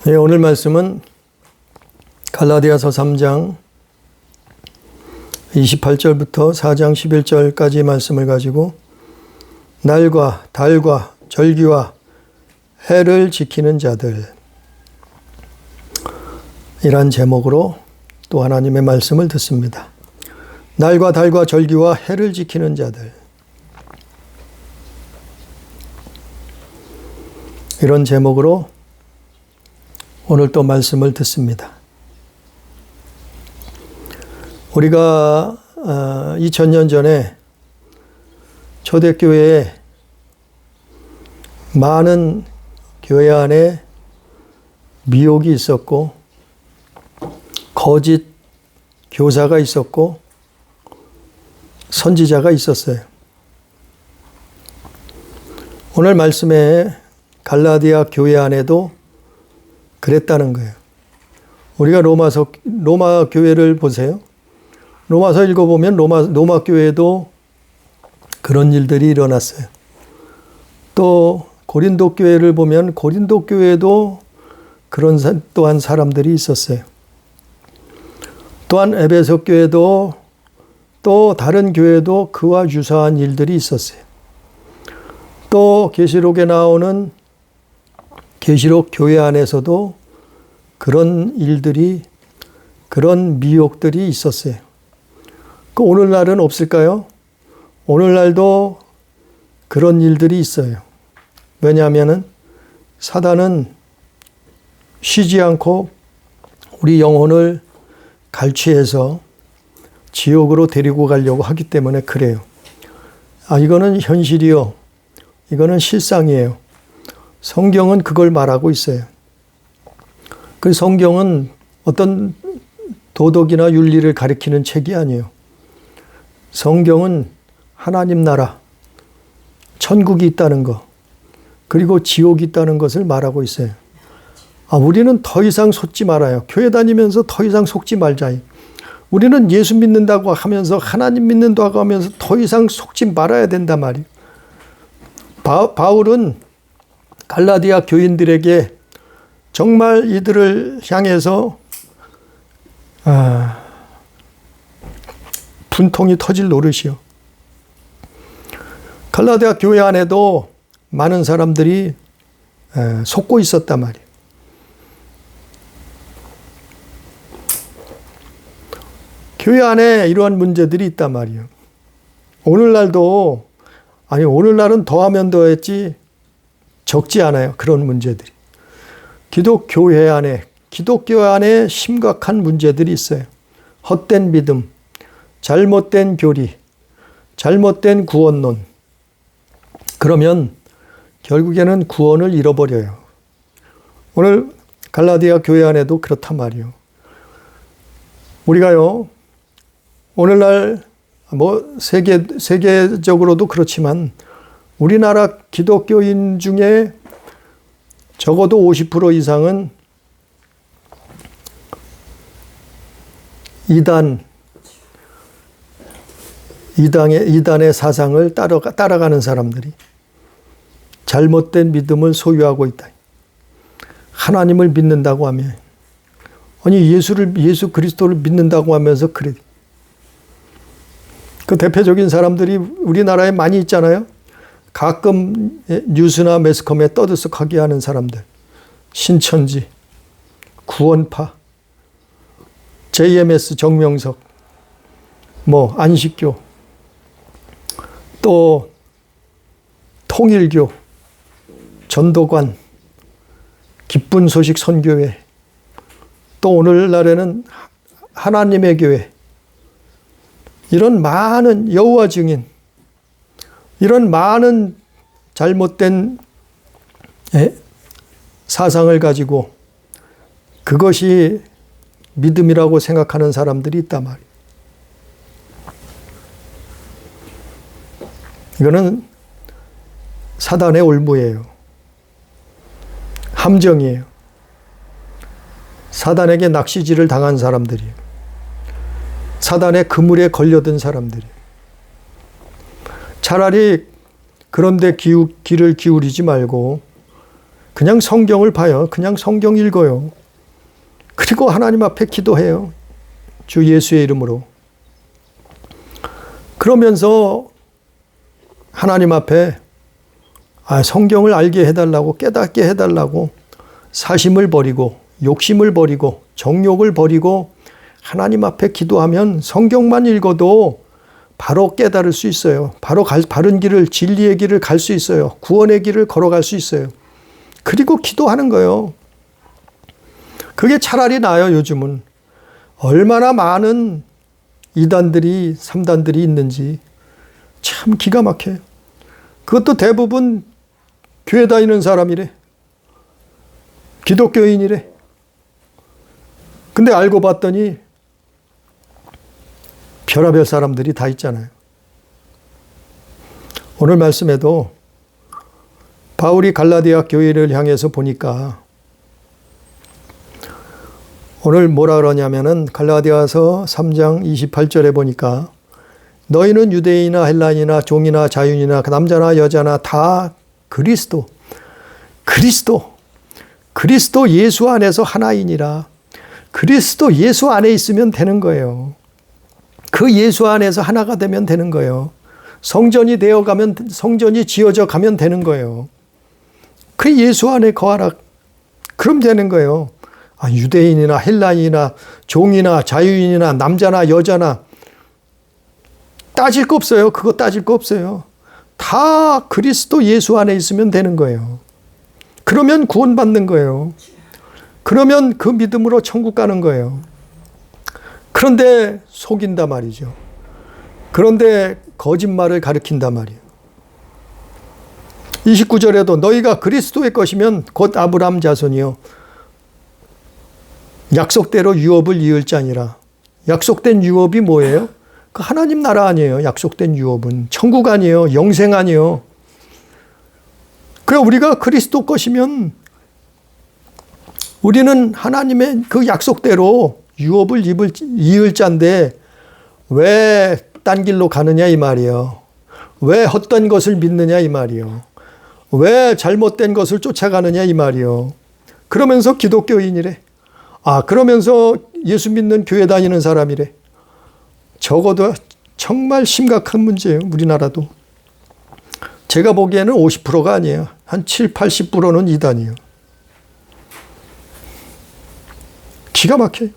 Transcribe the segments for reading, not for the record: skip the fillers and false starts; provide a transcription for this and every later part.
네, 오늘 말씀은 갈라디아서 3장 28절부터 4장 11절까지 말씀을 가지고 날과 달과 절기와 해를 지키는 자들, 이란 제목으로 또 하나님의 말씀을 듣습니다. 날과 달과 절기와 해를 지키는 자들, 이런 제목으로 오늘 또 말씀을 듣습니다. 우리가 2000년 전에 초대교회에 많은 교회 안에 미혹이 있었고 거짓 교사가 있었고 선지자가 있었어요. 오늘 말씀에 갈라디아 교회 안에도 그랬다는 거예요. 우리가 로마 교회를 보세요. 로마서 읽어보면 로마 교회도 그런 일들이 일어났어요. 또 고린도 교회를 보면 고린도 교회도 그런 또한 사람들이 있었어요. 또한 에베소 교회도 또 다른 교회도 그와 유사한 일들이 있었어요. 또 계시록에 나오는 계시록 교회 안에서도 그런 일들이, 그런 미혹들이 있었어요. 그 오늘날은 없을까요? 오늘날도 그런 일들이 있어요. 왜냐하면 사단은 쉬지 않고 우리 영혼을 갈취해서 지옥으로 데리고 가려고 하기 때문에 그래요. 이거는 현실이요. 이거는 실상이에요. 성경은 그걸 말하고 있어요. 그 성경은 어떤 도덕이나 윤리를 가리키는 책이 아니에요. 성경은 하나님 나라, 천국이 있다는 것, 그리고 지옥이 있다는 것을 말하고 있어요. 우리는 더 이상 속지 말아요. 교회 다니면서 더 이상 속지 말자. 우리는 예수 믿는다고 하면서 하나님 믿는다고 하면서 더 이상 속지 말아야 된단 말이에요. 바울은 갈라디아 교인들에게 정말 이들을 향해서 분통이 터질 노릇이요. 갈라디아 교회 안에도 많은 사람들이 속고 있었단 말이에요. 교회 안에 이러한 문제들이 있단 말이에요. 오늘날도, 오늘날은 더하면 더했지 적지 않아요. 그런 문제들이. 기독교 안에 심각한 문제들이 있어요. 헛된 믿음, 잘못된 교리, 잘못된 구원론. 그러면 결국에는 구원을 잃어버려요. 오늘 갈라디아 교회 안에도 그렇단 말이에요. 우리가요, 오늘날 세계적으로도 그렇지만 우리나라 기독교인 중에 적어도 50% 이상은 이단의 사상을 따라가는 사람들이 잘못된 믿음을 소유하고 있다. 하나님을 믿는다고 하면, 예수 그리스도를 믿는다고 하면서 그래. 그 대표적인 사람들이 우리나라에 많이 있잖아요. 가끔 뉴스나 매스컴에 떠들썩하게 하는 사람들. 신천지, 구원파, JMS 정명석, 안식교, 또 통일교, 전도관, 기쁜 소식 선교회, 또 오늘날에는 하나님의 교회, 이런 많은 여호와 증인, 이런 많은 잘못된 사상을 가지고 그것이 믿음이라고 생각하는 사람들이 있단 말이에요. 이거는 사단의 올무예요. 함정이에요. 사단에게 낚시질을 당한 사람들이에요. 사단의 그물에 걸려든 사람들이에요. 차라리 그런데 귀를 기울이지 말고 그냥 성경을 봐요. 그냥 성경 읽어요. 그리고 하나님 앞에 기도해요. 주 예수의 이름으로. 그러면서 하나님 앞에 성경을 알게 해달라고, 깨닫게 해달라고 사심을 버리고 욕심을 버리고 정욕을 버리고 하나님 앞에 기도하면 성경만 읽어도 바로 깨달을 수 있어요. 바로 바른 길을, 진리의 길을 갈 수 있어요. 구원의 길을 걸어갈 수 있어요. 그리고 기도하는 거예요. 그게 차라리 나아요. 요즘은 얼마나 많은 이단들이, 삼단들이 있는지 참 기가 막혀요. 그것도 대부분 교회 다니는 사람이래. 기독교인이래. 근데 알고 봤더니 별의별 사람들이 다 있잖아요. 오늘 말씀에도 바울이 갈라디아 교회를 향해서 보니까 오늘 뭐라 그러냐면은 갈라디아서 3장 28절에 보니까 너희는 유대인이나 헬라인이나 종이나 자유인이나 남자나 여자나 다 그리스도 예수 안에서 하나이니라. 그리스도 예수 안에 있으면 되는 거예요. 그 예수 안에서 하나가 되면 되는 거예요. 성전이 되어가면, 성전이 지어져 가면 되는 거예요. 그 예수 안에 거하라. 그럼 되는 거예요. 유대인이나 헬라인이나 종이나 자유인이나 남자나 여자나 따질 거 없어요. 그거 따질 거 없어요. 다 그리스도 예수 안에 있으면 되는 거예요. 그러면 구원받는 거예요. 그러면 그 믿음으로 천국 가는 거예요. 그런데 속인단 말이죠. 그런데 거짓말을 가르친단 말이에요. 29절에도 너희가 그리스도의 것이면 곧 아브라함 자손이요 약속대로 유업을 이을 자니라. 약속된 유업이 뭐예요? 그 하나님 나라 아니에요. 약속된 유업은 천국 아니에요. 영생 아니에요. 그래 우리가 그리스도 것이면 우리는 하나님의 그 약속대로 유업을 이을 자인데 왜 딴 길로 가느냐 이 말이에요. 왜 헛된 것을 믿느냐 이 말이에요. 왜 잘못된 것을 쫓아가느냐 이 말이에요. 그러면서 기독교인이래. 그러면서 예수 믿는 교회 다니는 사람이래. 적어도 정말 심각한 문제예요. 우리나라도. 제가 보기에는 50%가 아니에요. 한 7, 80%는 이단이에요. 기가 막혀요.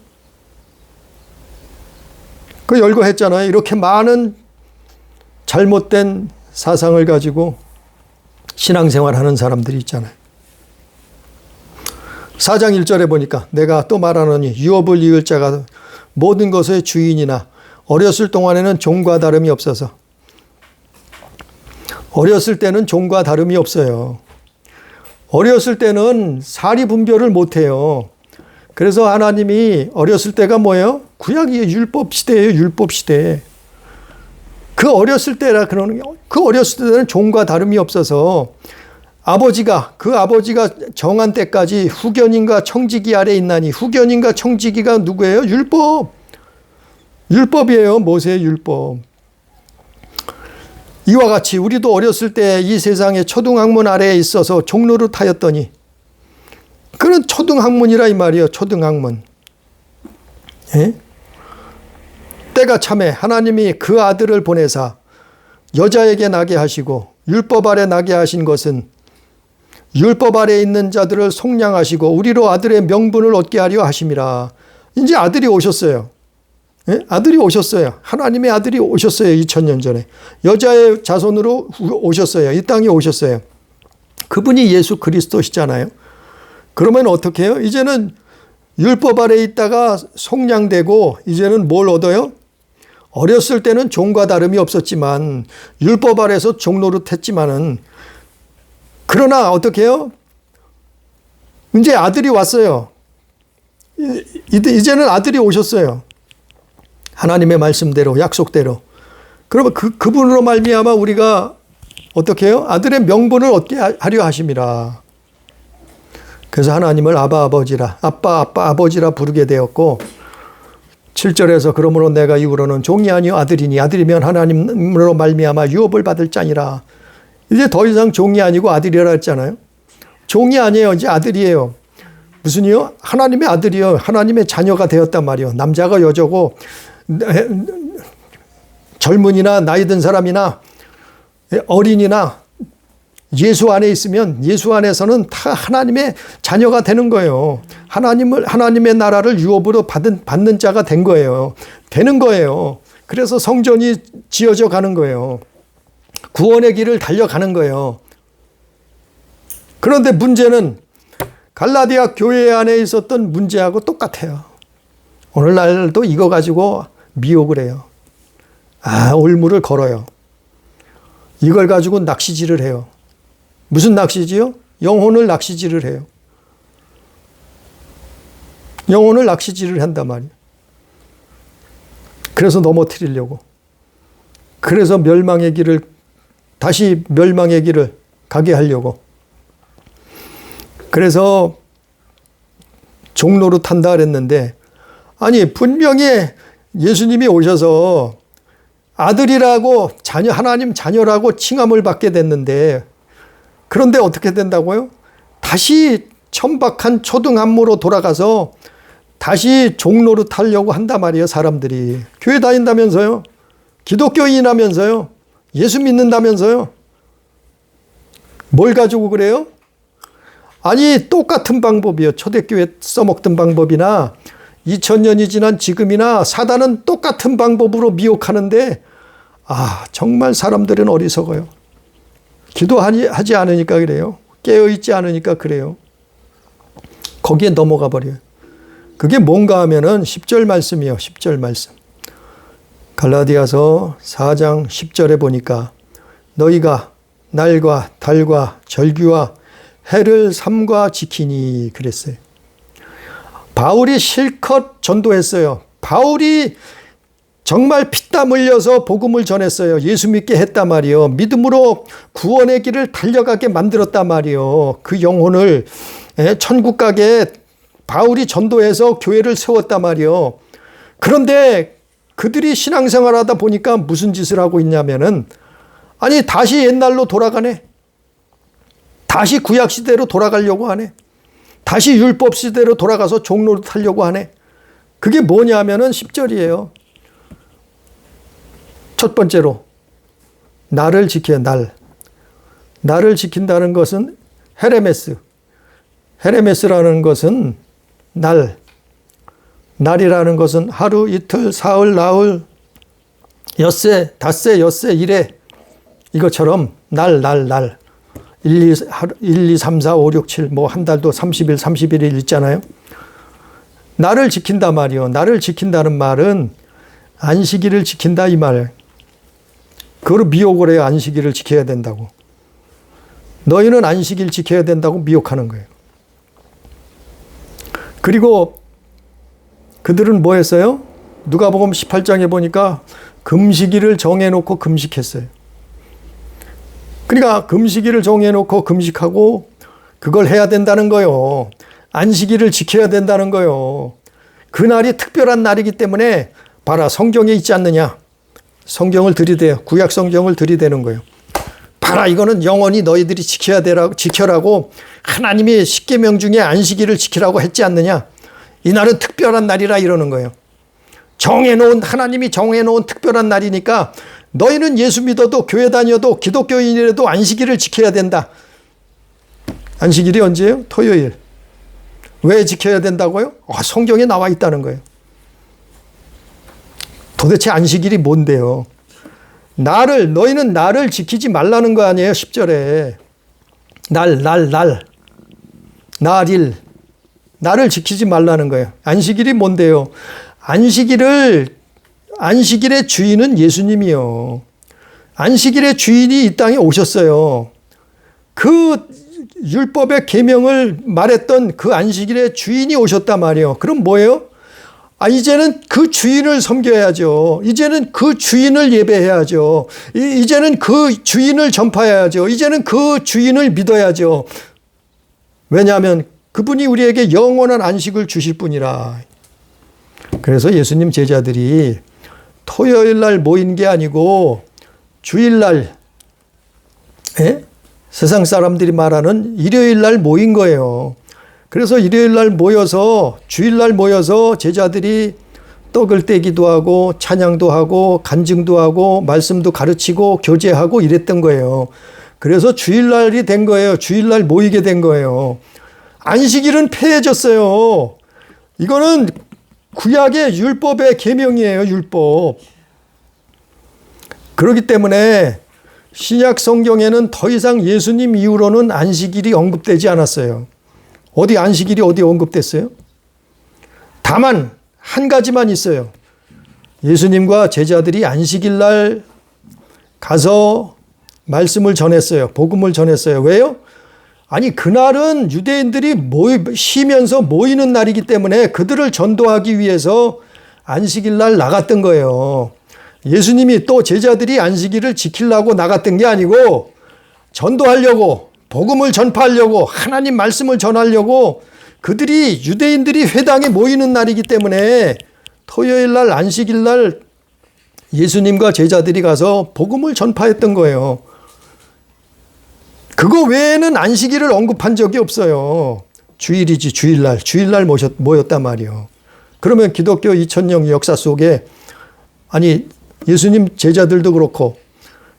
그 열거했잖아요. 이렇게 많은 잘못된 사상을 가지고 신앙생활하는 사람들이 있잖아요. 4장 1절에 보니까 내가 또 말하노니 유업을 이을 자가 모든 것의 주인이나 어렸을 동안에는 종과 다름이 없어서 어렸을 때는 종과 다름이 없어요. 어렸을 때는 사리 분별을 못해요. 그래서 하나님이 어렸을 때가 뭐예요? 구약이 율법 시대예요. 율법 시대. 그 어렸을 때라 그러는 게 그 어렸을 때는 종과 다름이 없어서 아버지가 정한 때까지 후견인과 청지기 아래 있나니 후견인과 청지기가 누구예요? 율법이에요. 모세의 율법. 이와 같이 우리도 어렸을 때 이 세상의 초등학문 아래에 있어서 종노릇하였더니 그런 초등학문이라 이 말이에요. 초등학문. 예? 때가 참에 하나님이 그 아들을 보내사 여자에게 나게 하시고 율법 아래 나게 하신 것은 율법 아래 있는 자들을 속량하시고 우리로 아들의 명분을 얻게 하려 하심이라. 이제 아들이 오셨어요. 예? 아들이 오셨어요. 하나님의 아들이 오셨어요. 2000년 전에. 여자의 자손으로 오셨어요. 이 땅에 오셨어요. 그분이 예수 그리스도시잖아요. 그러면 어떻게 해요? 이제는 율법 아래 있다가 속량되고 이제는 뭘 얻어요? 어렸을 때는 종과 다름이 없었지만 율법 아래서 종노릇 했지만은 그러나 어떻게 해요? 이제 아들이 왔어요. 이제는 아들이 오셨어요. 하나님의 말씀대로 약속대로. 그러면 그분으로 말미암아 우리가 어떻게 해요? 아들의 명분을 얻게 하려 하심이라. 그래서 하나님을 아버지라 아버지라 부르게 되었고 7절에서 그러므로 내가 이후로는 종이 아니요 아들이니 아들이면 하나님으로 말미암아 유업을 받을 자니라. 이제 더 이상 종이 아니고 아들이라 했잖아요. 종이 아니에요. 이제 아들이에요. 무슨이요? 하나님의 아들이요. 하나님의 자녀가 되었단 말이요. 남자가 여자고 젊은이나 나이 든 사람이나 어린이나 예수 안에 있으면 예수 안에서는 다 하나님의 자녀가 되는 거예요. 하나님의 나라를 유업으로 받는 자가 된 거예요. 되는 거예요. 그래서 성전이 지어져 가는 거예요. 구원의 길을 달려가는 거예요. 그런데 문제는 갈라디아 교회 안에 있었던 문제하고 똑같아요. 오늘날도 이거 가지고 미혹을 해요. 올무를 걸어요. 이걸 가지고 낚시질을 해요. 무슨 낚시지요? 영혼을 낚시질을 해요. 영혼을 낚시질을 한단 말이에요. 그래서 넘어뜨리려고. 그래서 다시 멸망의 길을 가게 하려고. 그래서 종로로 탄다 그랬는데, 아니 분명히 예수님이 오셔서 아들이라고 하나님 자녀라고 칭함을 받게 됐는데, 그런데 어떻게 된다고요? 다시 천박한 초등학무로 돌아가서 다시 종로로 타려고 한단 말이에요. 사람들이 교회 다닌다면서요, 기독교인이라면서요, 예수 믿는다면서요. 뭘 가지고 그래요? 아니 똑같은 방법이요. 초대교회 써먹던 방법이나 2000년이 지난 지금이나 사단은 똑같은 방법으로 미혹하는데, 정말 사람들은 어리석어요. 기도하지 않으니까 그래요. 깨어있지 않으니까 그래요. 거기에 넘어가 버려요. 그게 뭔가 하면은 10절 말씀이에요. 10절 말씀. 갈라디아서 4장 10절에 보니까 너희가 날과 달과 절기와 해를 삼가 지키니 그랬어요. 바울이 실컷 전도했어요. 바울이 정말 피땀 흘려서 복음을 전했어요. 예수 믿게 했단 말이요. 믿음으로 구원의 길을 달려가게 만들었단 말이요. 그 영혼을 천국 가게 바울이 전도해서 교회를 세웠단 말이요. 그런데 그들이 신앙생활하다 보니까 무슨 짓을 하고 있냐면은, 아니 다시 옛날로 돌아가네. 다시 구약시대로 돌아가려고 하네. 다시 율법시대로 돌아가서 종로를 타려고 하네. 그게 뭐냐면은 10절이에요. 첫 번째로 나를 지켜야 나를 지킨다는 것은 헤레메스라는 것은 날이라는 것은 하루, 이틀, 사흘, 나흘, 엿새, 닷새, 엿새, 이래, 이것처럼 날 1, 2, 3, 4, 5, 6, 7 뭐 한 달도 30일, 31일 있잖아요. 나를 지킨다 말이요. 나를 지킨다는 말은 안식일을 지킨다 이 말. 그걸 미혹을 해요. 안식일을 지켜야 된다고. 너희는 안식일 지켜야 된다고 미혹하는 거예요. 그리고 그들은 뭐 했어요? 누가복음 18장에 보니까 금식일을 정해놓고 금식했어요. 그러니까 금식일을 정해놓고 금식하고 그걸 해야 된다는 거예요. 안식일을 지켜야 된다는 거예요. 그날이 특별한 날이기 때문에 봐라, 성경에 있지 않느냐. 성경을 들이대요. 구약 성경을 들이대는 거예요. 봐라, 이거는 영원히 너희들이 지켜라고 하나님이 십계명 중에 안식일을 지키라고 했지 않느냐. 이날은 특별한 날이라 이러는 거예요. 하나님이 정해놓은 특별한 날이니까 너희는 예수 믿어도 교회 다녀도 기독교인이라도 안식일을 지켜야 된다. 안식일이 언제예요? 토요일. 왜 지켜야 된다고요? 성경에 나와 있다는 거예요. 도대체 안식일이 뭔데요? 너희는 나를 지키지 말라는 거 아니에요? 10절에. 나를 지키지 말라는 거예요. 안식일이 뭔데요? 안식일의 주인은 예수님이요. 안식일의 주인이 이 땅에 오셨어요. 그 율법의 계명을 말했던 그 안식일의 주인이 오셨단 말이에요. 그럼 뭐예요? 이제는 그 주인을 섬겨야죠. 이제는 그 주인을 예배해야죠. 이제는 그 주인을 전파해야죠. 이제는 그 주인을 믿어야죠. 왜냐하면 그분이 우리에게 영원한 안식을 주실 분이라. 그래서 예수님 제자들이 토요일 날 모인 게 아니고 주일날 세상 사람들이 말하는 일요일 날 모인 거예요. 그래서 일요일 날 모여서 주일 날 모여서 제자들이 떡을 떼기도 하고 찬양도 하고 간증도 하고 말씀도 가르치고 교제하고 이랬던 거예요. 그래서 주일날이 된 거예요. 주일날 모이게 된 거예요. 안식일은 폐해졌어요. 이거는 구약의 율법의 계명이에요. 율법. 그렇기 때문에 신약 성경에는 더 이상 예수님 이후로는 안식일이 언급되지 않았어요. 어디 안식일이 어디 언급됐어요? 다만 한 가지만 있어요. 예수님과 제자들이 안식일 날 가서 말씀을 전했어요. 복음을 전했어요. 왜요? 아니 그날은 유대인들이 쉬면서 모이는 날이기 때문에 그들을 전도하기 위해서 안식일 날 나갔던 거예요. 예수님이 또 제자들이 안식일을 지키려고 나갔던 게 아니고 전도하려고 복음을 전파하려고 하나님 말씀을 전하려고 그들이 유대인들이 회당에 모이는 날이기 때문에 토요일 날 안식일 날 예수님과 제자들이 가서 복음을 전파했던 거예요. 그거 외에는 안식일을 언급한 적이 없어요. 주일이지 주일날 모였단 말이에요. 그러면 기독교 2000년 역사 속에 아니 예수님 제자들도 그렇고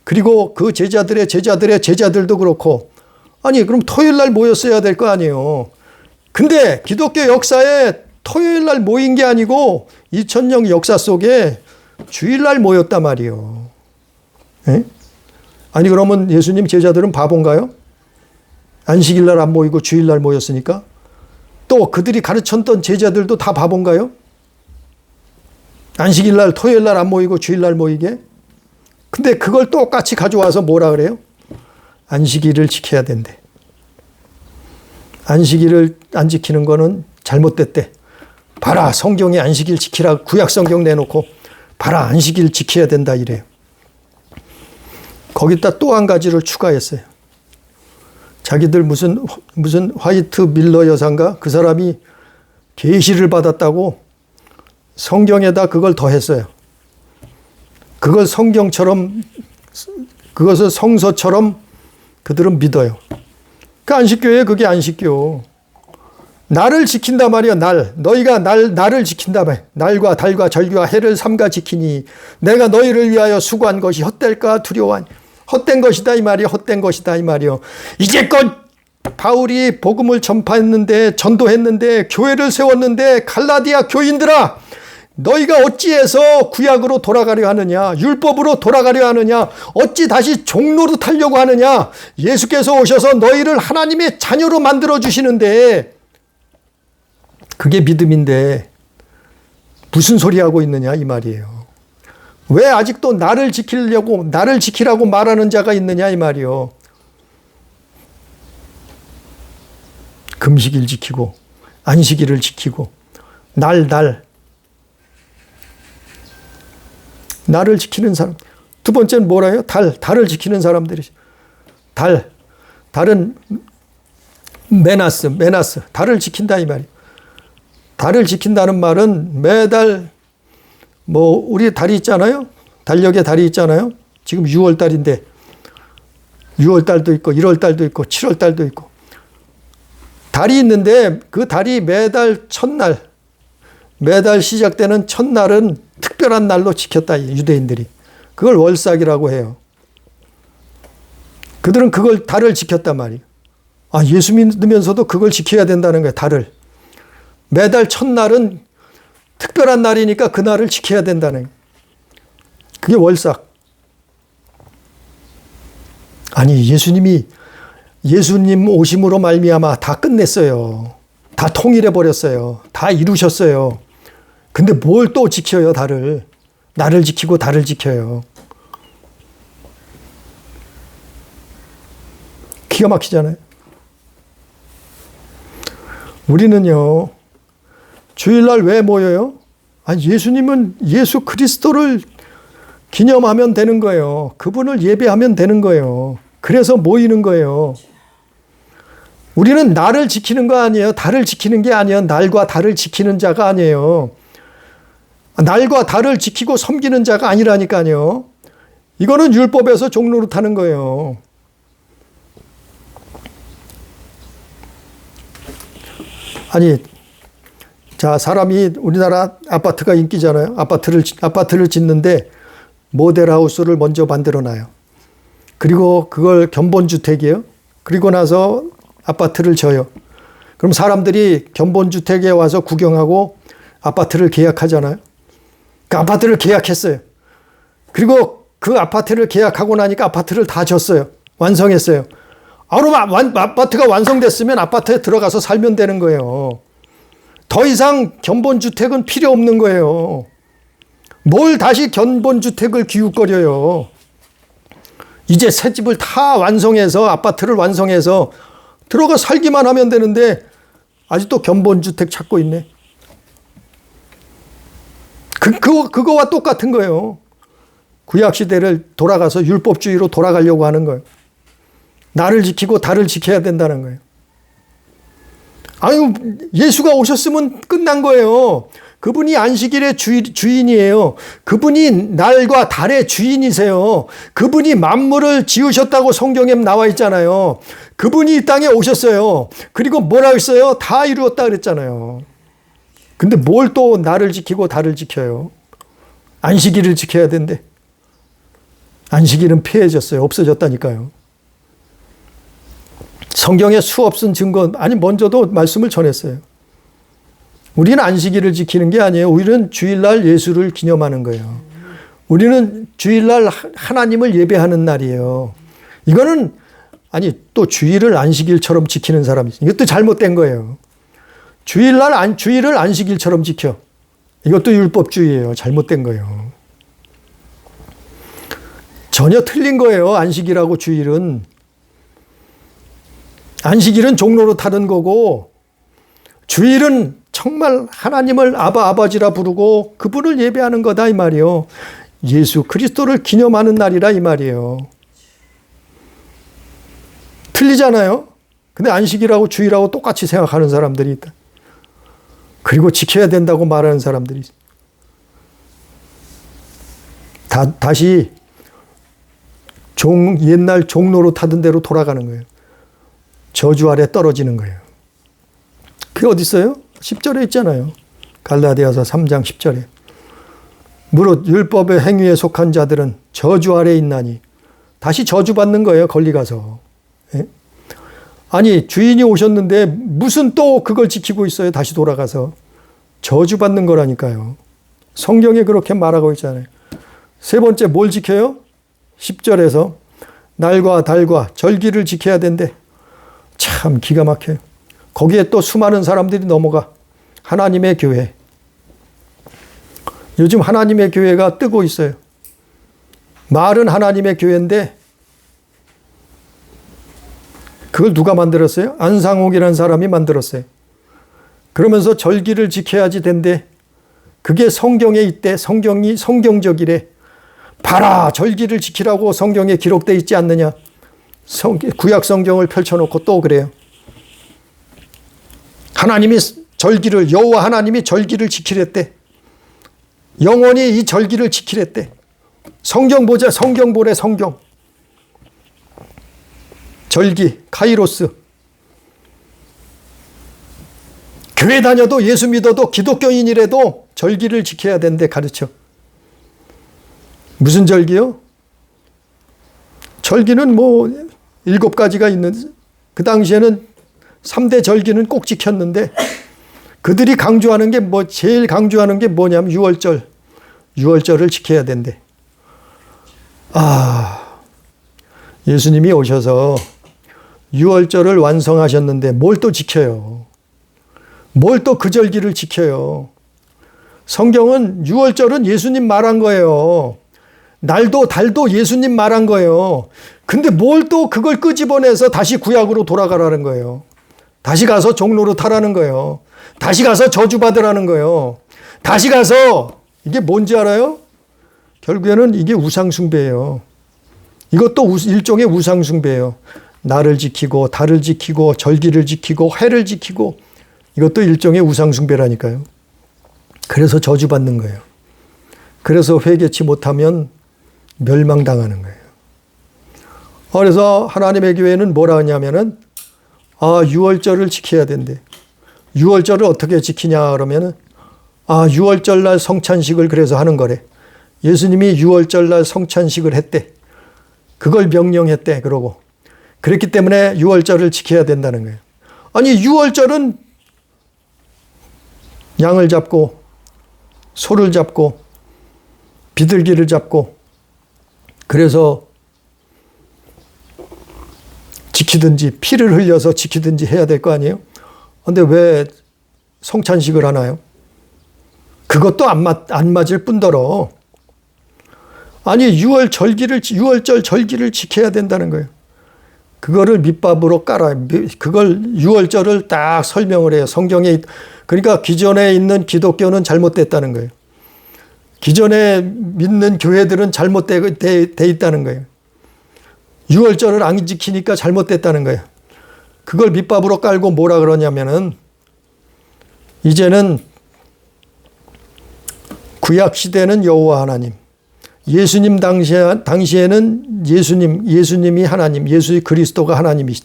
그리고 그 제자들의 제자들도 그렇고 아니 그럼 토요일 날 모였어야 될 거 아니에요. 근데 기독교 역사에 토요일 날 모인 게 아니고 2000년 역사 속에 주일날 모였단 말이에요. 에? 아니 그러면 예수님 제자들은 바본가요? 안식일 날 안 모이고 주일날 모였으니까? 또 그들이 가르쳤던 제자들도 다 바본가요? 안식일 날 토요일 날 안 모이고 주일날 모이게? 근데 그걸 똑같이 가져와서 뭐라 그래요? 안식일을 지켜야 된대. 안식일을 안 지키는 거는 잘못됐대. 봐라 성경에 안식일 지키라 구약 성경 내놓고 봐라 안식일 지켜야 된다 이래요. 거기다 또 한 가지를 추가했어요. 자기들 무슨 화이트 밀러 여사인가 그 사람이 계시를 받았다고 성경에다 그걸 더했어요. 그걸 성경처럼 그것을 성서처럼 그들은 믿어요. 그 안식교예요. 그게 안식교. 날을 지킨단 말이야. 너희가 날을 지킨다 말이야. 날과 달과 절기와 해를 삼가 지키니 내가 너희를 위하여 수고한 것이 헛될까 두려워하니 헛된 것이다 이 말이야. 헛된 것이다 이 말이야. 이제껏 바울이 복음을 전파했는데 전도했는데 교회를 세웠는데 갈라디아 교인들아 너희가 어찌해서 구약으로 돌아가려 하느냐 율법으로 돌아가려 하느냐 어찌 다시 종로로 타려고 하느냐 예수께서 오셔서 너희를 하나님의 자녀로 만들어 주시는데 그게 믿음인데 무슨 소리 하고 있느냐 이 말이에요. 왜 아직도 나를 지키라고 말하는 자가 있느냐 이 말이요. 금식일 지키고 안식일을 지키고 날을 지키는 사람. 두 번째는 뭐라 해요? 달을 지키는 사람들이. 달은 메나스. 달을 지킨다 이 말이에요. 달을 지킨다는 말은 매달 우리 달이 있잖아요. 달력에 달이 있잖아요. 지금 6월 달인데 6월 달도 있고 1월 달도 있고 7월 달도 있고 달이 있는데 그 달이 매달 첫날 매달 시작되는 첫날은 특별한 날로 지켰다 유대인들이. 그걸 월삭이라고 해요. 그들은 그걸 달을 지켰단 말이에요. 아 예수 믿으면서도 그걸 지켜야 된다는 거예요. 달을. 매달 첫날은 특별한 날이니까 그 날을 지켜야 된다는 거예요. 그게 월삭. 아니 예수님 오심으로 말미암아 다 끝냈어요. 다 통일해 버렸어요. 다 이루셨어요. 근데 뭘 또 지켜요 달을. 나를 지키고 달을 지켜요. 기가 막히잖아요. 우리는요 주일날 왜 모여요? 아니 예수님은 예수 그리스도를 기념하면 되는 거예요. 그분을 예배하면 되는 거예요. 그래서 모이는 거예요. 우리는 날을 지키는 거 아니에요. 달을 지키는 게 아니에요. 날과 달을 지키는 자가 아니에요. 날과 달을 지키고 섬기는 자가 아니라니까요. 이거는 율법에서 종로로 타는 거예요. 아니, 자, 사람이 우리나라 아파트가 인기잖아요. 아파트를 짓는데 모델하우스를 먼저 만들어 놔요. 그리고 그걸 견본주택이에요. 그리고 나서 아파트를 져요. 그럼 사람들이 견본주택에 와서 구경하고 아파트를 계약하잖아요. 그 아파트를 계약했어요. 그리고 그 아파트를 계약하고 나니까 아파트를 다 졌어요. 완성했어요. 그럼 아파트가 완성됐으면 아파트에 들어가서 살면 되는 거예요. 더 이상 견본주택은 필요 없는 거예요. 뭘 다시 견본주택을 기웃거려요. 이제 새 집을 다 완성해서 아파트를 완성해서 들어가 살기만 하면 되는데 아직도 견본주택 찾고 있네. 그거와 똑같은 거예요. 구약시대를 돌아가서 율법주의로 돌아가려고 하는 거예요. 나를 지키고 다를 지켜야 된다는 거예요. 아유, 예수가 오셨으면 끝난 거예요. 그분이 안식일의 주인이에요. 그분이 날과 달의 주인이세요. 그분이 만물을 지으셨다고 성경에 나와 있잖아요. 그분이 이 땅에 오셨어요. 그리고 뭐라고 했어요? 다 이루었다 그랬잖아요. 근데 뭘 또 나를 지키고 달을 지켜요? 안식일을 지켜야 된대. 안식일은 폐해졌어요. 없어졌다니까요. 성경에 수없은 증거, 아니 먼저도 말씀을 전했어요. 우리는 안식일을 지키는 게 아니에요. 우리는 주일날 예수를 기념하는 거예요. 우리는 주일날 하나님을 예배하는 날이에요. 이거는 아니 또 주일을 안식일처럼 지키는 사람이 있어요. 이것도 잘못된 거예요. 주일을 안식일처럼 지켜. 이것도 율법주의예요. 잘못된 거예요. 전혀 틀린 거예요. 안식일하고 주일은. 안식일은 종로로 타는 거고 주일은 정말 하나님을 아버지라 부르고 그분을 예배하는 거다 이 말이에요. 예수 그리스도를 기념하는 날이라 이 말이에요. 틀리잖아요. 근데 안식일하고 주일하고 똑같이 생각하는 사람들이 있다. 그리고 지켜야 된다고 말하는 사람들이 있어요. 다시 옛날 종로로 타던 대로 돌아가는 거예요. 저주 아래 떨어지는 거예요. 그게 어디 있어요? 10절에 있잖아요. 갈라디아서 3장 10절에. 무릇 율법의 행위에 속한 자들은 저주 아래 있나니. 다시 저주받는 거예요. 거기 가서. 예? 아니 주인이 오셨는데 무슨 또 그걸 지키고 있어요. 다시 돌아가서. 저주받는 거라니까요. 성경에 그렇게 말하고 있잖아요. 세 번째 뭘 지켜요? 10절에서 날과 달과 절기를 지켜야 된대. 참 기가 막혀요. 거기에 또 수많은 사람들이 넘어가. 하나님의 교회. 요즘 하나님의 교회가 뜨고 있어요. 말은 하나님의 교회인데 그걸 누가 만들었어요? 안상옥이라는 사람이 만들었어요. 그러면서 절기를 지켜야지 된대. 그게 성경에 있대. 성경적이래. 봐라 절기를 지키라고 성경에 기록되어 있지 않느냐. 구약 성경을 펼쳐놓고 또 그래요. 하나님이 여호와 하나님이 절기를 지키랬대. 영원히 이 절기를 지키랬대. 성경 보자. 성경 보래. 성경. 절기 카이로스. 교회 다녀도 예수 믿어도 기독교인이라도 절기를 지켜야 된대 가르쳐. 무슨 절기요? 절기는 7가지가 있는, 그 당시에는 3대 절기는 꼭 지켰는데 그들이 강조하는 게 제일 강조하는 게 뭐냐면 6월절을 지켜야 된대. 예수님이 오셔서 6월절을 완성하셨는데 뭘 또 지켜요? 뭘 또 그 절기를 지켜요? 성경은 6월절은 예수님 말한 거예요. 날도 달도 예수님 말한 거예요. 근데 뭘 또 그걸 끄집어내서 다시 구약으로 돌아가라는 거예요. 다시 가서 종로로 타라는 거예요. 다시 가서 저주받으라는 거예요. 다시 가서 이게 뭔지 알아요? 결국에는 이게 우상숭배예요. 이것도 일종의 우상숭배예요. 나를 지키고 달을 지키고 절기를 지키고 해를 지키고 이것도 일종의 우상숭배라니까요. 그래서 저주받는 거예요. 그래서 회개치 못하면 멸망당하는 거예요. 그래서 하나님의 교회는 뭐라 하냐면은 6월절을 지켜야 된대. 유월절을 어떻게 지키냐 그러면은 유월절 날 성찬식을 그래서 하는 거래. 예수님이 유월절 날 성찬식을 했대. 그걸 명령했대. 그러고 그랬기 때문에 유월절을 지켜야 된다는 거예요. 아니 유월절은 양을 잡고 소를 잡고 비둘기를 잡고 그래서 지키든지 피를 흘려서 지키든지 해야 될 거 아니에요? 근데 왜 성찬식을 하나요? 그것도 안 맞을 뿐더러 아니 유월절 절기를 지켜야 된다는 거예요. 그거를 밑밥으로 깔아요. 그걸 유월절을 딱 설명을 해요. 성경에. 그러니까 기존에 있는 기독교는 잘못됐다는 거예요. 기존에 믿는 교회들은 잘못돼 있다는 거예요. 유월절을 안 지키니까 잘못됐다는 거예요. 그걸 밑밥으로 깔고 뭐라 그러냐면은 이제는 구약시대는 여호와 하나님, 예수님 당시에는 예수님이 하나님, 예수 그리스도가 하나님이시.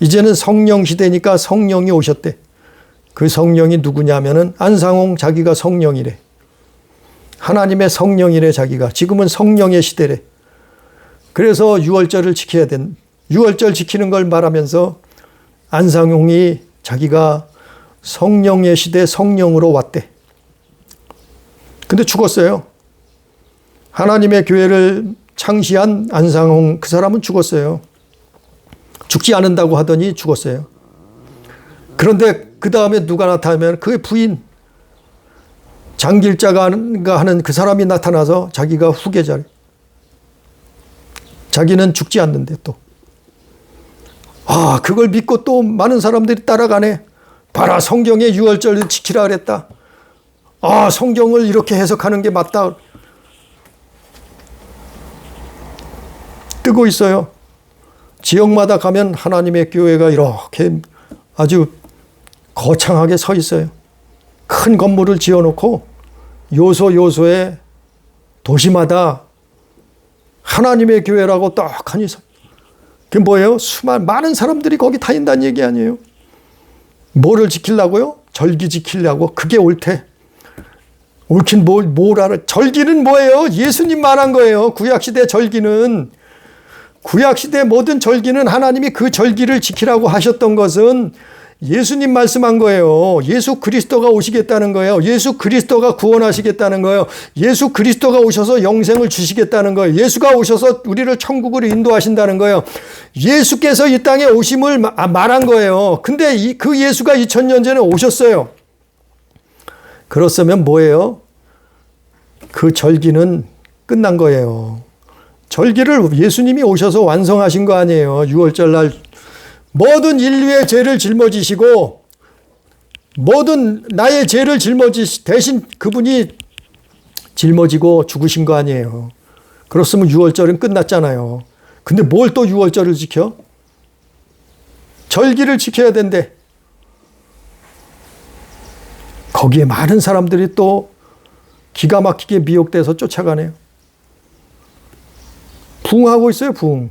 이제는 성령 시대니까 성령이 오셨대. 그 성령이 누구냐면은 안상홍 자기가 성령이래. 하나님의 성령이래 자기가. 지금은 성령의 시대래. 그래서 유월절을 지켜야 유월절 지키는 걸 말하면서 안상홍이 자기가 성령의 시대 성령으로 왔대. 근데 죽었어요. 하나님의 교회를 창시한 안상홍 그 사람은 죽었어요. 죽지 않는다고 하더니 죽었어요. 그런데 그 다음에 누가 나타나면 그의 부인 장길자가 하는 그 사람이 나타나서 자기가 후계자래. 자기는 죽지 않는데 또. 그걸 믿고 또 많은 사람들이 따라가네. 봐라, 성경에 유월절을 지키라 그랬다. 성경을 이렇게 해석하는 게 맞다. 뜨고 있어요. 지역마다 가면 하나님의 교회가 이렇게 아주 거창하게 서 있어요. 큰 건물을 지어놓고 요소에 도시마다 하나님의 교회라고 떡하니 서. 그게 뭐예요? 많은 사람들이 거기 다닌다는 얘기 아니에요. 뭐를 지키려고요? 절기 지키려고. 그게 옳대. 옳긴 뭐라. 절기는 뭐예요? 예수님 말한 거예요. 구약시대 절기는. 구약시대 모든 절기는 하나님이 그 절기를 지키라고 하셨던 것은 예수님 말씀한 거예요. 예수 그리스도가 오시겠다는 거예요. 예수 그리스도가 구원하시겠다는 거예요. 예수 그리스도가 오셔서 영생을 주시겠다는 거예요. 예수가 오셔서 우리를 천국으로 인도하신다는 거예요. 예수께서 이 땅에 오심을 말한 거예요. 근데 그 예수가 2000년 전에 오셨어요. 그렇다면 뭐예요? 그 절기는 끝난 거예요. 절기를 예수님이 오셔서 완성하신 거 아니에요. 유월절 날 모든 인류의 죄를 짊어지시고 모든 나의 죄를 대신 그분이 짊어지고 죽으신 거 아니에요. 그렇으면 유월절은 끝났잖아요. 근데 뭘 또 유월절을 지켜? 절기를 지켜야 된대. 거기에 많은 사람들이 또 기가 막히게 미혹돼서 쫓아가네요. 부흥하고 있어요, 부흥.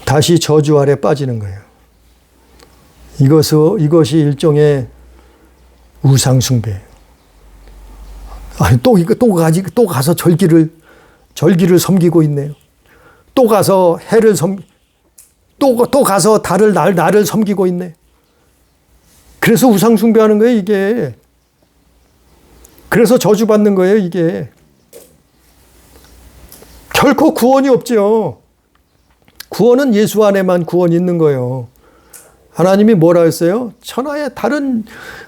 다시 저주 아래 빠지는 거예요. 이것이 일종의 우상숭배. 또 가서 절기를 섬기고 있네요. 또 가서 해를 또 가서 나를 섬기고 있네. 그래서 우상숭배하는 거예요, 이게. 그래서 저주받는 거예요, 이게. 결코 구원이 없죠. 구원은 예수 안에만 구원이 있는 거예요. 하나님이 뭐라 했어요? 천하에 다른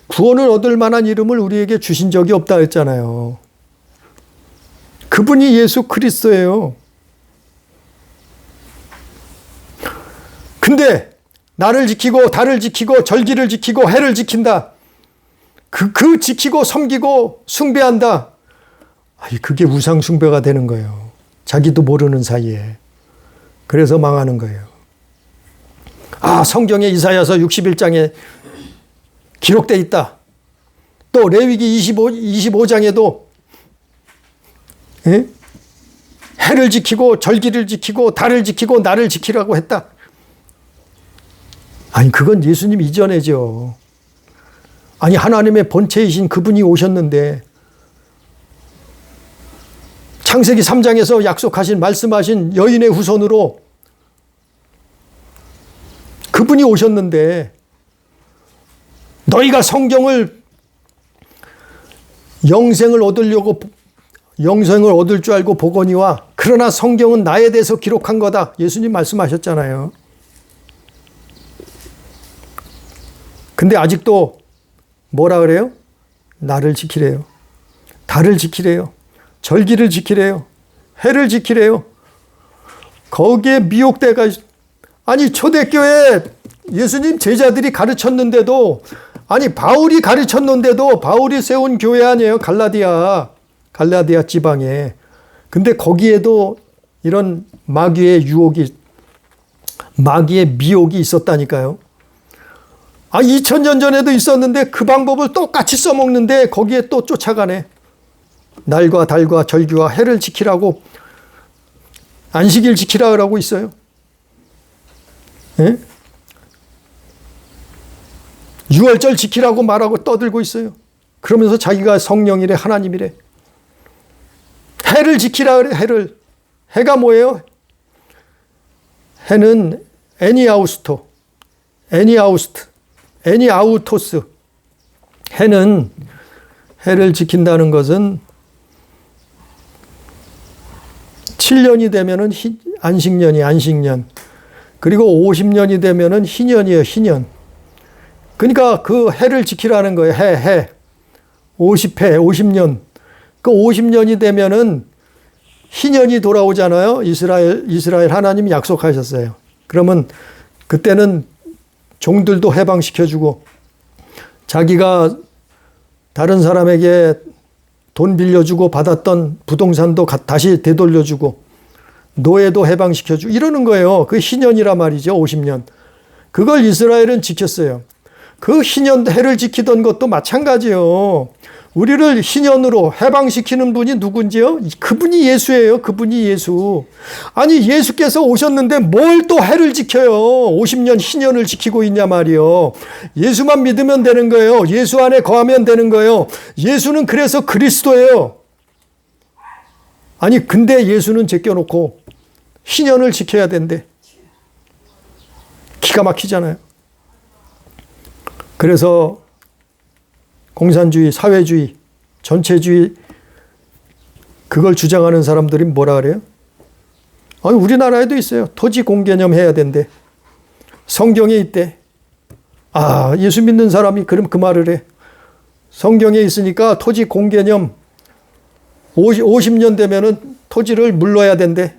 구원을 얻을 만한 이름을 우리에게 주신 적이 없다 했잖아요. 그분이 예수 그리스도예요. 근데 나를 지키고 달을 지키고 절기를 지키고 해를 지킨다. 그 지키고 섬기고 숭배한다. 그게 우상 숭배가 되는 거예요. 자기도 모르는 사이에. 그래서 망하는 거예요. 성경에 이사야서 61장에 기록되어 있다. 또 레위기 25장에도 해를 지키고 절기를 지키고 달을 지키고 나를 지키라고 했다. 아니 그건 예수님 이전에죠. 아니 하나님의 본체이신 그분이 오셨는데 창세기 3장에서 약속하신 말씀하신 여인의 후손으로 그분이 오셨는데 너희가 성경을 영생을 얻을 줄 알고 보거니와 그러나 성경은 나에 대해서 기록한 거다. 예수님 말씀하셨잖아요. 근데 아직도 뭐라 그래요? 나를 지키래요. 달을 지키래요. 절기를 지키래요. 해를 지키래요. 거기에 미혹돼가 아니 초대교회 예수님 제자들이 가르쳤는데도 아니 바울이 가르쳤는데도 바울이 세운 교회 아니에요. 갈라디아 지방에. 근데 거기에도 이런 마귀의 미혹이 있었다니까요. 2000년 전에도 있었는데 그 방법을 똑같이 써먹는데 거기에 또 쫓아가네. 날과 달과 절기와 해를 지키라고 안식일 지키라고 있어요. 예? 6월절 지키라고 말하고 떠들고 있어요. 그러면서 자기가 성령이래 하나님이래. 해를 지키라 그래. 해를. 해가 뭐예요? 해는 애니아우토스. 해는 해를 지킨다는 것은 7년이 되면은 안식년. 그리고 50년이 되면은 희년이에요, 희년. 그러니까 그 해를 지키라는 거예요, 해. 50년. 그 50년이 되면은 희년이 돌아오잖아요. 이스라엘 하나님이 약속하셨어요. 그러면 그때는 종들도 해방시켜주고 자기가 다른 사람에게 돈 빌려주고 받았던 부동산도 다시 되돌려주고 노예도 해방시켜주고 이러는 거예요. 그 희년이란 말이죠. 50년. 그걸 이스라엘은 지켰어요. 그 희년 해를 지키던 것도 마찬가지예요. 우리를 희년으로 해방시키는 분이 누군지요? 그분이 예수예요. 그분이 예수. 아니 예수께서 오셨는데 뭘 또 해를 지켜요. 50년 희년을 지키고 있냐 말이요. 예수만 믿으면 되는 거예요. 예수 안에 거하면 되는 거예요. 예수는 그래서 그리스도예요. 아니 근데 예수는 제껴놓고 희년을 지켜야 된대. 기가 막히잖아요. 그래서 공산주의, 사회주의, 전체주의 그걸 주장하는 사람들이 뭐라 그래요? 아니 우리나라에도 있어요. 토지 공개념 해야 된대. 성경에 있대. 예수 믿는 사람이 그럼 그 말을 해. 성경에 있으니까 토지 공개념 50년 되면은 토지를 물러야 된대.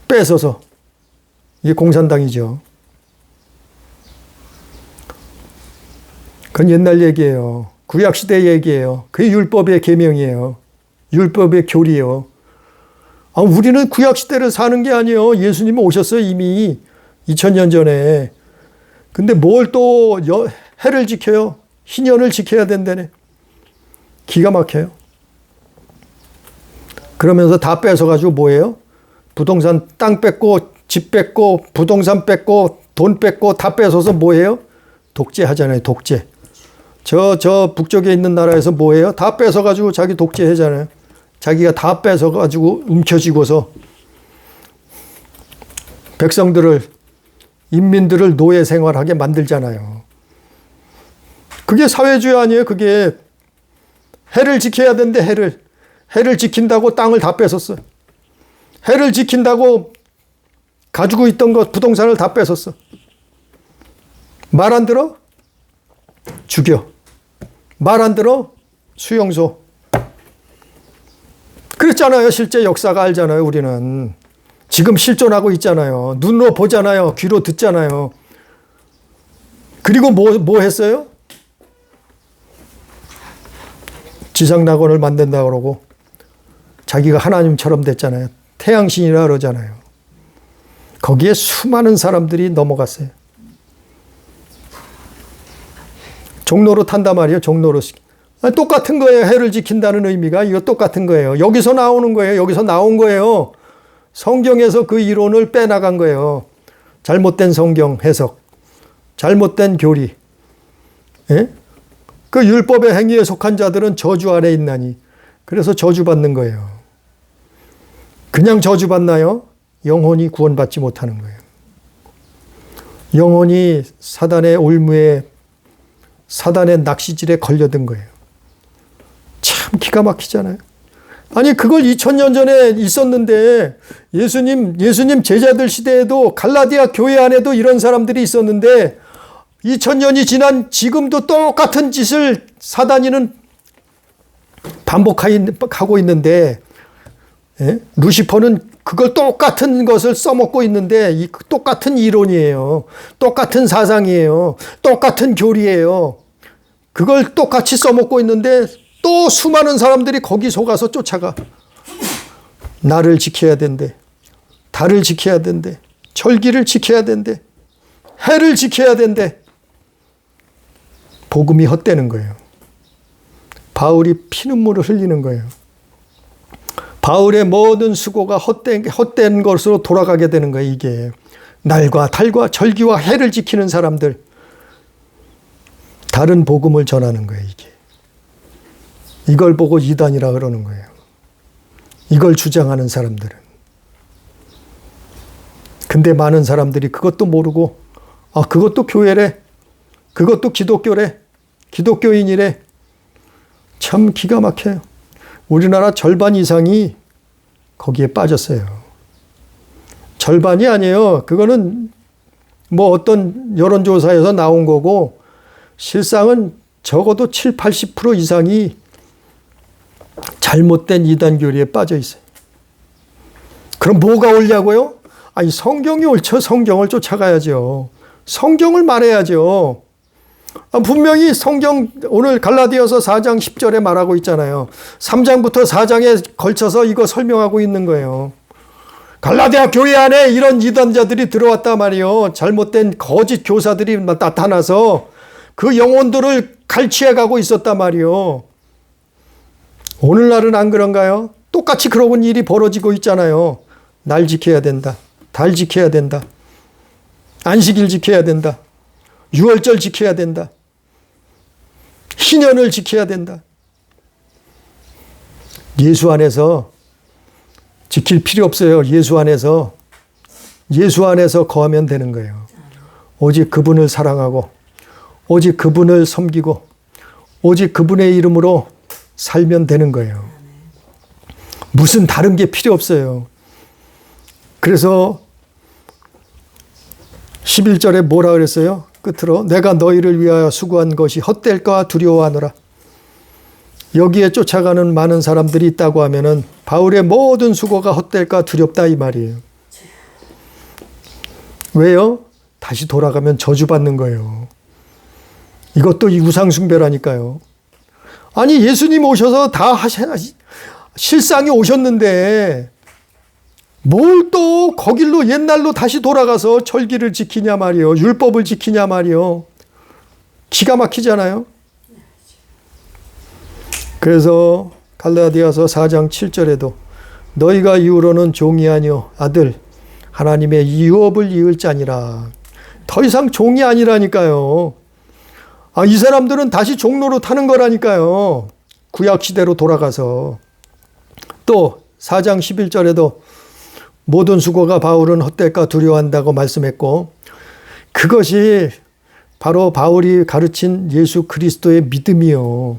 뺏어서. 이게 공산당이죠. 그건 옛날 얘기예요. 구약시대 얘기예요. 그게 율법의 계명이에요. 율법의 교리예요. 우리는 구약시대를 사는 게 아니에요. 예수님이 오셨어요. 이미 2000년 전에. 근데 뭘 또 해를 지켜요? 희년을 지켜야 된다네. 기가 막혀요. 그러면서 다 뺏어가지고 뭐예요? 부동산 땅 뺏고 집 뺏고 부동산 뺏고 돈 뺏고 다 뺏어서 뭐예요? 독재하잖아요. 독재. 저 북쪽에 있는 나라에서 뭐예요? 다 뺏어가지고 자기 독재하잖아요. 자기가 다 뺏어가지고 움켜쥐고서 인민들을 노예 생활하게 만들잖아요. 그게 사회주의 아니에요? 그게 해를 지켜야 되는데 해를 지킨다고 땅을 다 뺏었어. 해를 지킨다고 가지고 있던 것 부동산을 다 뺏었어. 말 안 들어? 죽여. 말 안 들어? 수용소. 그랬잖아요. 실제 역사가 알잖아요. 우리는. 지금 실존하고 있잖아요. 눈으로 보잖아요. 귀로 듣잖아요. 그리고 뭐 했어요? 지상낙원을 만든다 그러고 자기가 하나님처럼 됐잖아요. 태양신이라 그러잖아요. 거기에 수많은 사람들이 넘어갔어요. 종로로 탄단 말이에요. 종로로. 똑같은 거예요. 해를 지킨다는 의미가 이거 똑같은 거예요. 여기서 나오는 거예요. 여기서 나온 거예요. 성경에서 그 이론을 빼나간 거예요. 잘못된 성경 해석, 잘못된 교리. 예? 그 율법의 행위에 속한 자들은 저주 아래 있나니. 그래서 저주받는 거예요. 그냥 저주받나요? 영혼이 구원받지 못하는 거예요. 영혼이 사단의 올무에, 사단의 낚시질에 걸려든 거예요. 참 기가 막히잖아요. 아니 그걸 2000년 전에 있었는데 예수님 제자들 시대에도 갈라디아 교회 안에도 이런 사람들이 있었는데 2000년이 지난 지금도 똑같은 짓을 사단이는 반복하고 있는데, 예? 루시퍼는 그걸 똑같은 것을 써먹고 있는데 이 똑같은 이론이에요. 똑같은 사상이에요. 똑같은 교리예요. 그걸 똑같이 써먹고 있는데 또 수많은 사람들이 거기 속아서 쫓아가. 나를 지켜야 된대. 달을 지켜야 된대. 절기를 지켜야 된대. 해를 지켜야 된대. 복음이 헛되는 거예요. 바울이 피눈물을 흘리는 거예요. 바울의 모든 수고가 헛된 것으로 돌아가게 되는 거예요. 이게 날과 달과 절기와 해를 지키는 사람들, 다른 복음을 전하는 거예요. 이게 이걸 보고 이단이라 그러는 거예요. 이걸 주장하는 사람들은. 근데 많은 사람들이 그것도 모르고 그것도 교회래, 그것도 기독교래, 기독교인이래. 참 기가 막혀요. 우리나라 절반 이상이 거기에 빠졌어요. 절반이 아니에요. 그거는 뭐 어떤 여론조사에서 나온 거고 실상은 적어도 7, 80% 이상이 잘못된 이단 교리에 빠져 있어요. 그럼 뭐가 옳냐고요? 아니 성경이 옳죠. 성경을 쫓아가야죠. 성경을 말해야죠. 분명히 성경 오늘 갈라디아서 4장 10절에 말하고 있잖아요. 3장부터 4장에 걸쳐서 이거 설명하고 있는 거예요. 갈라디아 교회 안에 이런 이단자들이 들어왔단 말이에요. 잘못된 거짓 교사들이 나타나서 그 영혼들을 갈취해 가고 있었단 말이에요. 오늘날은 안 그런가요? 똑같이 그런 일이 벌어지고 있잖아요. 날 지켜야 된다. 달 지켜야 된다. 안식일 지켜야 된다. 유월절 지켜야 된다. 희년을 지켜야 된다. 예수 안에서 지킬 필요 없어요. 예수 안에서 거하면 되는 거예요. 오직 그분을 사랑하고 오직 그분을 섬기고 오직 그분의 이름으로 살면 되는 거예요. 무슨 다른 게 필요 없어요. 그래서 11절에 뭐라 그랬어요? 끝으로 내가 너희를 위하여 수고한 것이 헛될까 두려워하노라. 여기에 쫓아가는 많은 사람들이 있다고 하면은 바울의 모든 수고가 헛될까 두렵다 이 말이에요. 왜요? 다시 돌아가면 저주받는 거예요. 이것도 이 우상숭배라니까요. 아니 예수님 오셔서 다 실상이 오셨는데 뭘 또 거길로 옛날로 다시 돌아가서 절기를 지키냐 말이요. 율법을 지키냐 말이요. 기가 막히잖아요. 그래서 갈라디아서 4장 7절에도 너희가 이후로는 종이 아니요 아들 하나님의 유업을 이을 자니라. 더 이상 종이 아니라니까요. 이 사람들은 다시 종로로 타는 거라니까요. 구약시대로 돌아가서. 또 4장 11절에도 모든 수고가 바울은 헛될까 두려워한다고 말씀했고 그것이 바로 바울이 가르친 예수 그리스도의 믿음이요.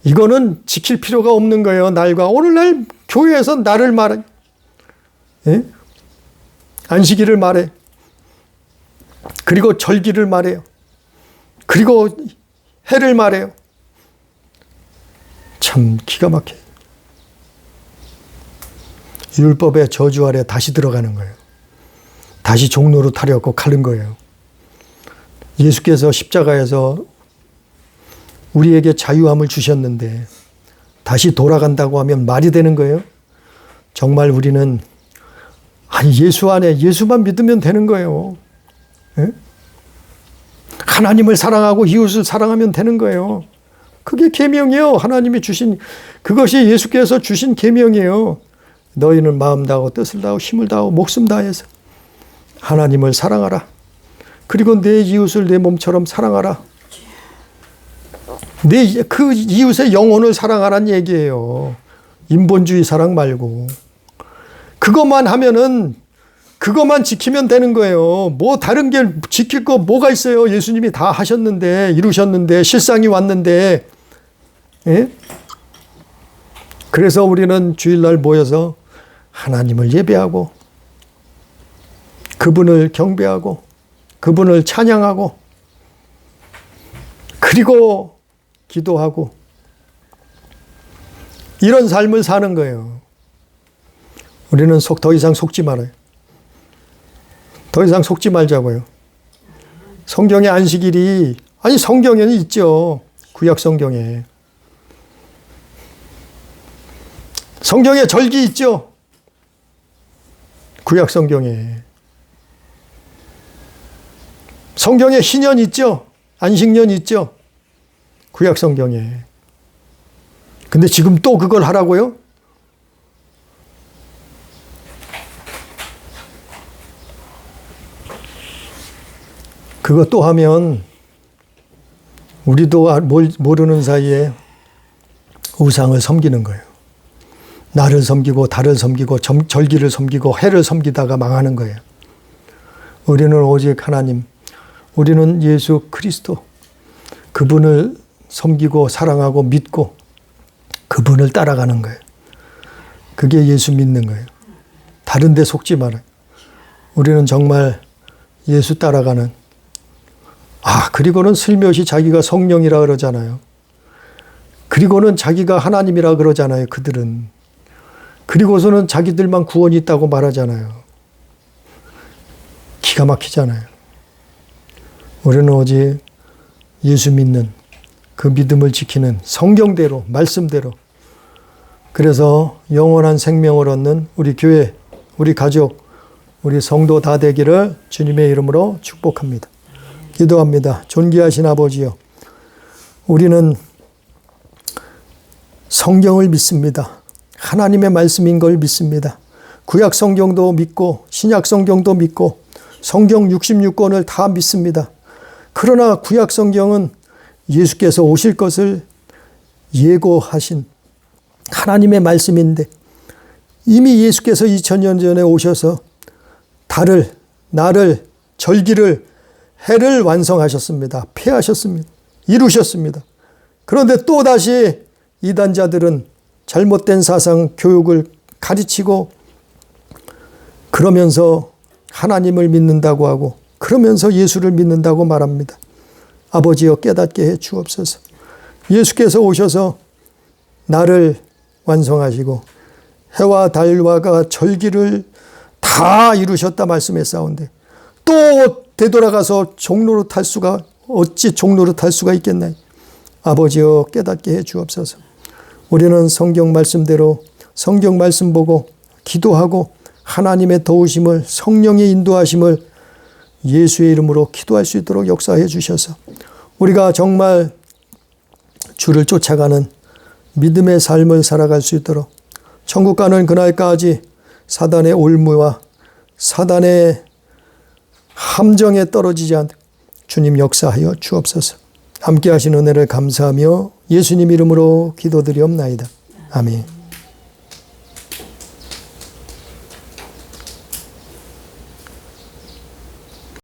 이거는 지킬 필요가 없는 거예요. 날과 오늘날 교회에서 날을 말해. 예? 안식일을 말해. 그리고 절기를 말해요. 그리고 해를 말해요. 참 기가 막혀요. 율법의 저주 아래 다시 들어가는 거예요. 다시 종로로 타려고 가는 거예요. 예수께서 십자가에서 우리에게 자유함을 주셨는데 다시 돌아간다고 하면 말이 되는 거예요? 정말 우리는 예수 안에 예수만 믿으면 되는 거예요. 예? 하나님을 사랑하고 이웃을 사랑하면 되는 거예요. 그게 계명이에요. 하나님이 주신, 그것이 예수께서 주신 계명이에요. 너희는 마음 다하고 뜻을 다하고 힘을 다하고 목숨 다해서 하나님을 사랑하라. 그리고 내 이웃을 내 몸처럼 사랑하라. 그 이웃의 영혼을 사랑하라는 얘기예요. 인본주의 사랑 말고. 그것만 하면은, 그것만 지키면 되는 거예요. 뭐 다른 게 지킬 거 뭐가 있어요. 예수님이 다 하셨는데, 이루셨는데, 실상이 왔는데. 예? 그래서 우리는 주일날 모여서 하나님을 예배하고, 그분을 경배하고, 그분을 찬양하고, 그리고 기도하고, 이런 삶을 사는 거예요. 우리는 더 이상 속지 말아요. 더 이상 속지 말자고요. 성경의 안식일이, 아니 성경에는 있죠. 구약 성경에. 성경에 절기 있죠. 구약 성경에. 성경에 희년 있죠. 안식년 있죠. 구약 성경에. 근데 지금 또 그걸 하라고요? 그것도 하면 우리도 모르는 사이에 우상을 섬기는 거예요. 나를 섬기고 달을 섬기고 절기를 섬기고 해를 섬기다가 망하는 거예요. 우리는 오직 하나님, 우리는 예수 그리스도, 그분을 섬기고 사랑하고 믿고 그분을 따라가는 거예요. 그게 예수 믿는 거예요. 다른 데 속지 말아요. 우리는 정말 예수 따라가는, 그리고는 슬며시 자기가 성령이라 그러잖아요. 그리고는 자기가 하나님이라 그러잖아요. 그들은. 그리고서는 자기들만 구원이 있다고 말하잖아요. 기가 막히잖아요. 우리는 오직 예수 믿는, 그 믿음을 지키는 성경대로, 말씀대로, 그래서 영원한 생명을 얻는 우리 교회, 우리 가족, 우리 성도 다 되기를 주님의 이름으로 축복합니다. 기도합니다. 존귀하신 아버지요, 우리는 성경을 믿습니다. 하나님의 말씀인 걸 믿습니다. 구약 성경도 믿고 신약 성경도 믿고 성경 66권을 다 믿습니다. 그러나 구약 성경은 예수께서 오실 것을 예고하신 하나님의 말씀인데, 이미 예수께서 2000년 전에 오셔서 달을, 날을, 절기를, 해를 완성하셨습니다. 폐하셨습니다. 이루셨습니다. 그런데 또다시 이단자들은 잘못된 사상, 교육을 가르치고, 그러면서 하나님을 믿는다고 하고, 그러면서 예수를 믿는다고 말합니다. 아버지여, 깨닫게 해 주옵소서. 예수께서 오셔서 날을 완성하시고 해와 달과 절기를 다 이루셨다 말씀했사온데, 또 되돌아가서 어찌 종로로 탈 수가 있겠나요? 아버지여, 깨닫게 해 주옵소서. 우리는 성경 말씀대로 성경 말씀 보고 기도하고 하나님의 도우심을, 성령의 인도하심을 예수의 이름으로 기도할 수 있도록 역사해 주셔서 우리가 정말 주를 쫓아가는 믿음의 삶을 살아갈 수 있도록, 천국 가는 그날까지 사단의 올무와 사단의 함정에 떨어지지 않도록 주님 역사하여 주옵소서. 함께 하신 은혜를 감사하며 예수님 이름으로 기도드리옵나이다. 아멘.